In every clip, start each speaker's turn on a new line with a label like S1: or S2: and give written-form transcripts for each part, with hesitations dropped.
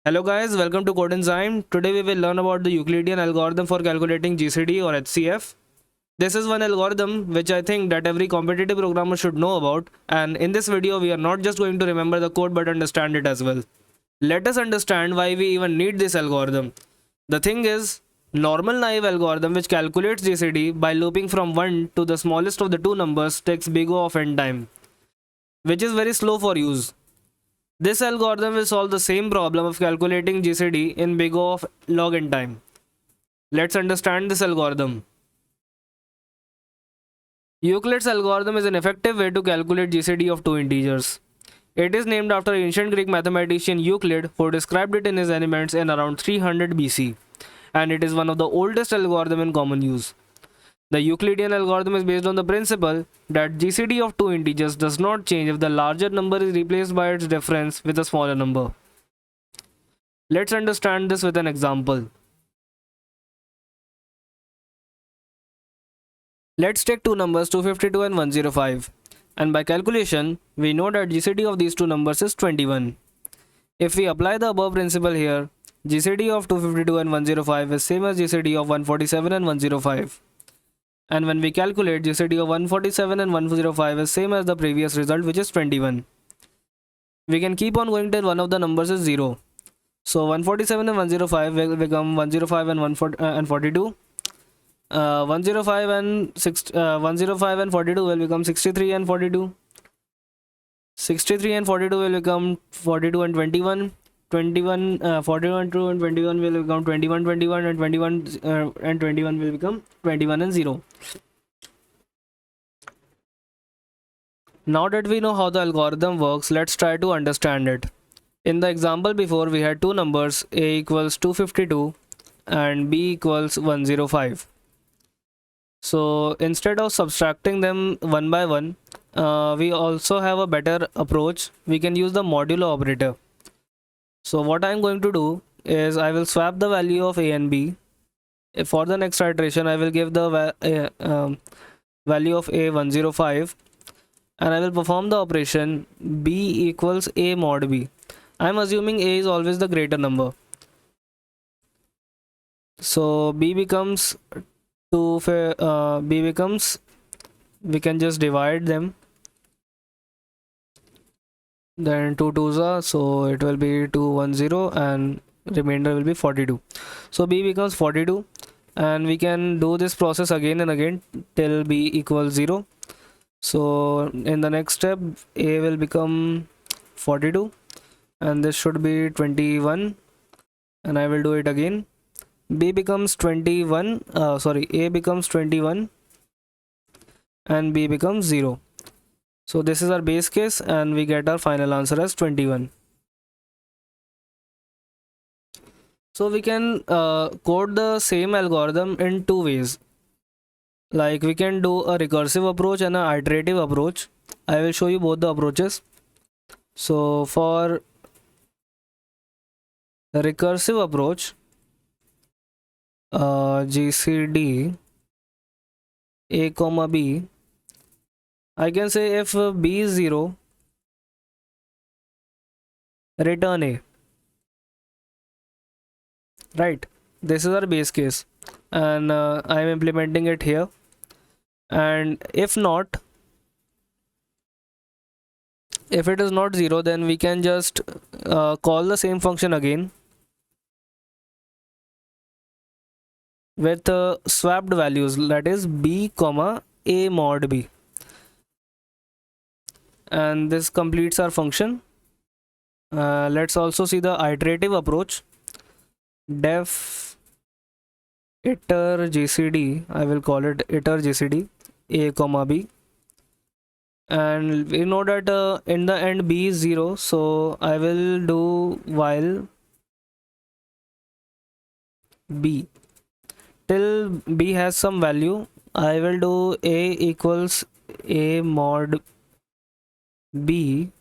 S1: Hello guys, welcome to Codenzyme. Today we will learn about the Euclidean algorithm for calculating GCD or HCF. This is one algorithm which I think that every competitive programmer should know about, and in this video we are not just going to remember the code but understand it as well. Let us understand why we even need this algorithm. The thing is, normal naive algorithm which calculates GCD by looping from 1 to the smallest of the two numbers takes big O of n time, which is very slow for use. This algorithm will solve the same problem of calculating GCD in big O of log n time. Let's understand this algorithm. Euclid's algorithm is an effective way to calculate GCD of two integers. It is named after ancient Greek mathematician Euclid, who described it in his Elements in around 300 BC, and it is one of the oldest algorithms in common use. The Euclidean algorithm is based on the principle that GCD of two integers does not change if the larger number is replaced by its difference with a smaller number. Let's understand this with an example. Let's take two numbers 252 and 105, and by calculation we know that GCD of these two numbers is 21. If we apply the above principle here, GCD of 252 and 105 is same as GCD of 147 and 105. And when we calculate, GCD of 147 and 105 is same as the previous result, which is 21. We can keep on going till one of the numbers is 0. So 147 and 105 will become 105 and 142. 105 and 105 and 42 will become 63 and 42. 63 and 42 will become 42 and 21. 41 and 21 will become 21 21, and 21 and 21 will become 21 and 0. Now that we know how the algorithm works, let's try to understand it. In the example before, we had two numbers, a equals 252 and b equals 105. So instead of subtracting them one by one, we also have a better approach. We can use the modulo operator. So what I'm going to do is I will swap the value of a and b. For the next iteration, I will give the value of a 105, and I will perform the operation b equals a mod b. I'm assuming a is always the greater number. So b becomes we can just divide them. Then 2 2s are, so it will be 210 and remainder will be 42. So b becomes 42, and we can do this process again and again till b equals 0. So in the next step, a will become 42 and this should be 21, and I will do it again. B becomes 21, a becomes 21 and b becomes 0. So this is our base case, and we get our final answer as 21. So we can code the same algorithm in two ways. Like we can do a recursive approach and an iterative approach. I will show you both the approaches. So for the recursive approach, GCD a comma b, I can say if b is 0, return a. Right, this is our base case, and I am implementing it here. And if not, if it is not 0, then we can just call the same function again with swapped values, that is b comma a mod b, and this completes our function. Let's also see the iterative approach. Def iter GCD, I will call it iter GCD a comma b, and we know that in the end b is 0, so I will do while b till b has some value. I will do a equals a mod b,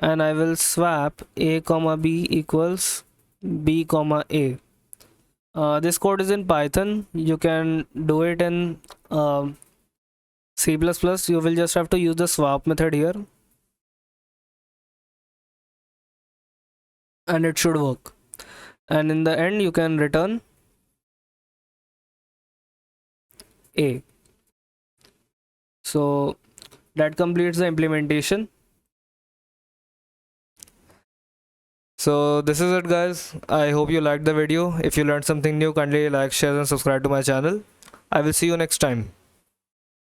S1: and I will swap a comma b equals b comma a. This code is in Python. You can do it in C++. You will just have to use the swap method here. and it should work. And in the end you can return A. So that completes the implementation. So this is it guys. I hope you liked the video. If you learned something new, kindly like, share and subscribe to my channel. I will see you next time.